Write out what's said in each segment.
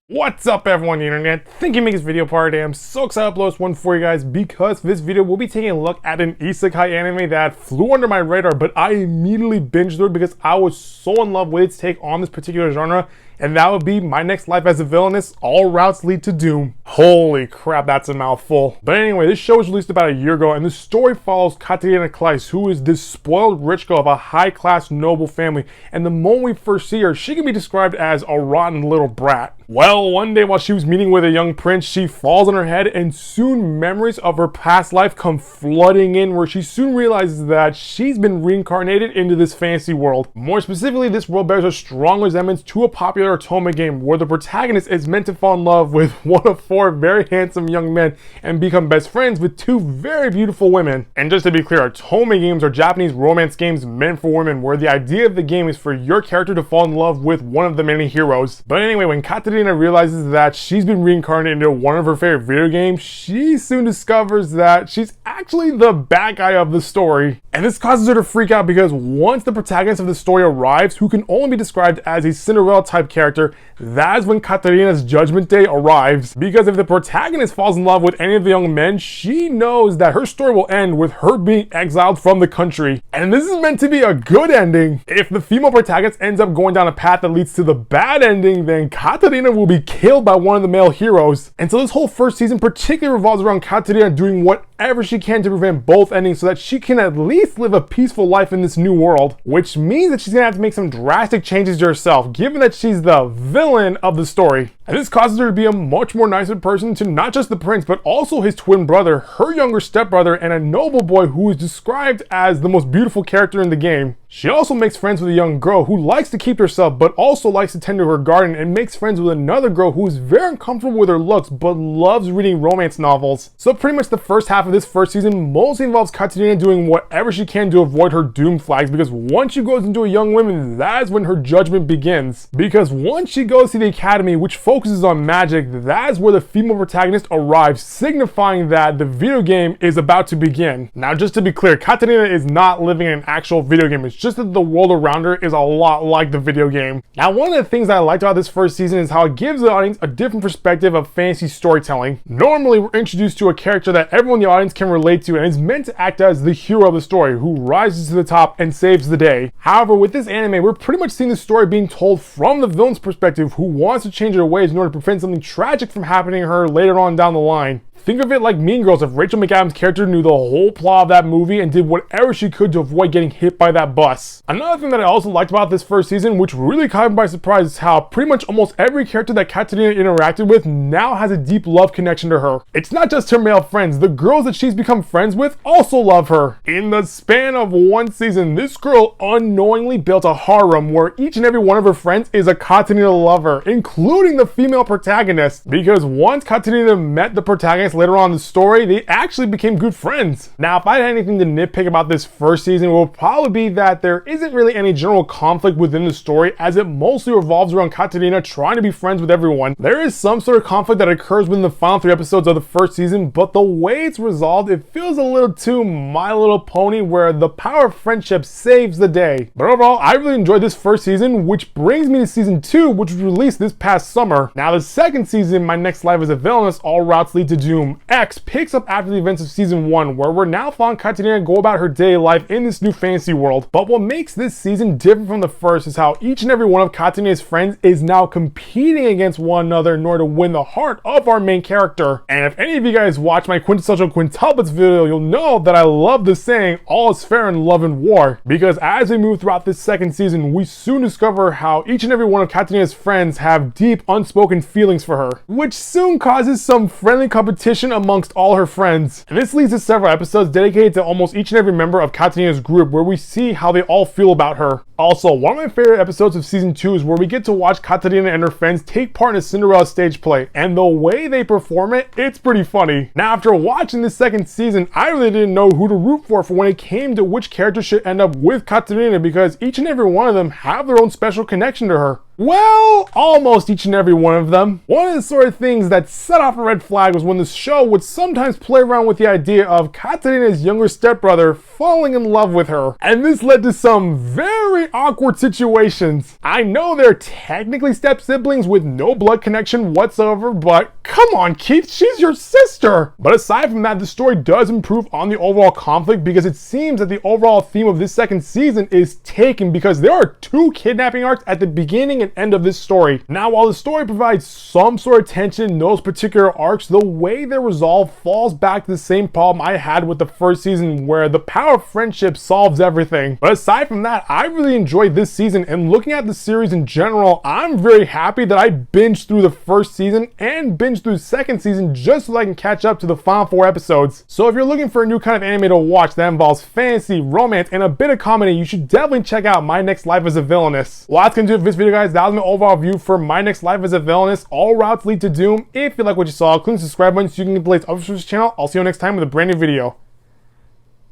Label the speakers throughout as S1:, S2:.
S1: What's up everyone on the internet? Thank you for making this video part today. I'm so excited to upload this one for you guys because for this video we'll be taking a look at an isekai anime that flew under my radar, but I immediately binged through it because I was so in love with its take on this particular genre, and that would be My Next Life as a Villainess, All Routes Lead to Doom. Holy crap, that's a mouthful. But anyway, this show was released about a year ago, and the story follows Katarina Kleist, who is this spoiled rich girl of a high-class noble family, and the moment we first see her, she can be described as a rotten little brat. Well, one day while she was meeting with a young prince, she falls on her head, and soon memories of her past life come flooding in, where she soon realizes that she's been reincarnated into this fantasy world. More specifically, this world bears a strong resemblance to a popular otome game where the protagonist is meant to fall in love with one of four very handsome young men and become best friends with two very beautiful women. And just to be clear, otome games are Japanese romance games meant for women, where the idea of the game is for your character to fall in love with one of the many heroes. But anyway, when Katarina realizes that she's been reincarnated into one of her favorite video games, she soon discovers that she's actually the bad guy of the story. And this causes her to freak out because once the protagonist of the story arrives, who can only be described as a Cinderella type character, that is when Katarina's judgment day arrives. Because if the protagonist falls in love with any of the young men, she knows that her story will end with her being exiled from the country. And this is meant to be a good ending. If the female protagonist ends up going down a path that leads to the bad ending, then Katarina will be killed by one of the male heroes. And so this whole first season particularly revolves around Katarina doing whatever she can to prevent both endings so that she can at least live a peaceful life in this new world, which means that she's gonna have to make some drastic changes to herself, given that she's the villain of the story. And this causes her to be a much more nicer person to not just the prince, but also his twin brother, her younger stepbrother, and a noble boy who is described as the most beautiful character in the game. She also makes friends with a young girl who likes to keep herself, but also likes to tend to her garden, and makes friends with another girl who is very uncomfortable with her looks, but loves reading romance novels. So pretty much the first half of this first season mostly involves Katarina doing whatever she can to avoid her doom flags, because once she goes into a young woman, that is when her judgment begins. Because once she goes to the academy, which focuses on magic, that is where the female protagonist arrives, signifying that the video game is about to begin. Now, just to be clear, Katarina is not living in an actual video game. It's just that the world around her is a lot like the video game. Now, one of the things I liked about this first season is how it gives the audience a different perspective of fantasy storytelling. Normally, we're introduced to a character that everyone in the audience can relate to and is meant to act as the hero of the story, who rises to the top and saves the day. However, with this anime, we're pretty much seeing the story being told from the villain's perspective, who wants to change her ways in order to prevent something tragic from happening to her later on down the line. Think of it like Mean Girls if Rachel McAdams' character knew the whole plot of that movie and did whatever she could to avoid getting hit by that bus. Another thing that I also liked about this first season, which really caught me by surprise, is how pretty much almost every character that Katarina interacted with now has a deep love connection to her. It's not just her male friends, the girls that she's become friends with also love her. In the span of one season, this girl unknowingly built a harem where each and every one of her friends is a Katarina lover, including the female protagonist. Because once Katarina met the protagonist later on in the story, they actually became good friends. Now, if I had anything to nitpick about this first season, it will probably be that there isn't really any general conflict within the story, as it mostly revolves around Katarina trying to be friends with everyone. There is some sort of conflict that occurs within the final 3 episodes of the first season, but the way it's resolved, it feels a little too My Little Pony, where the power of friendship saves the day. But overall, I really enjoyed this first season, which brings me to season 2, which was released this past summer. Now, the second season, My Next Life as a Villainess, All Routes Lead to Doom, X picks up after the events of season 1, where we're now following Katarina go about her daily life in this new fantasy world. But what makes this season different from the first is how each and every one of Katarina's friends is now competing against one another in order to win the heart of our main character. And if any of you guys watch my quintessential quintuplets video, you'll know that I love the saying, all is fair in love and war. Because as we move throughout this second season, we soon discover how each and every one of Katarina's friends have deep, unspoken feelings for her, which soon causes some friendly competition amongst all her friends. And this leads to several episodes dedicated to almost each and every member of Katarina's group, where we see how they all feel about her. Also, one of my favorite episodes of season 2 is where we get to watch Katarina and her friends take part in a Cinderella stage play, and the way they perform it, it's pretty funny. Now, after watching this second season, I really didn't know who to root for when it came to which character should end up with Katarina, because each and every one of them have their own special connection to her. Well, almost each and every one of them. One of the sort of things that set off a red flag was when the show would sometimes play around with the idea of Katarina's younger stepbrother falling in love with her. And this led to some very awkward situations. I know they're technically step siblings with no blood connection whatsoever, but come on, Keith, she's your sister. But aside from that, the story does improve on the overall conflict because it seems that the overall theme of this second season is taken because there are 2 kidnapping arcs at the beginning and end of this story. Now, while the story provides some sort of tension in those particular arcs, the way they're resolved falls back to the same problem I had with the first season, where the power of friendship solves everything. But aside from that, I really enjoyed this season, and looking at the series in general, I'm very happy that I binged through the first season and binged through the second season just so I can catch up to the final 4 episodes. So if you're looking for a new kind of anime to watch that involves fantasy, romance, and a bit of comedy, you should definitely check out My Next Life as a Villainess. Well, that's gonna do it for this video, guys. That was my overall view for My Next Life as a Villainess. All routes lead to doom. If you like what you saw, click the subscribe button so you can get the latest updates from this channel. I'll see you next time with a brand new video.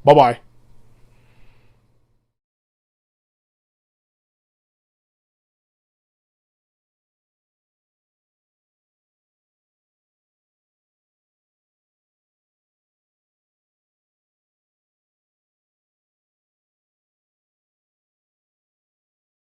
S1: Bye bye.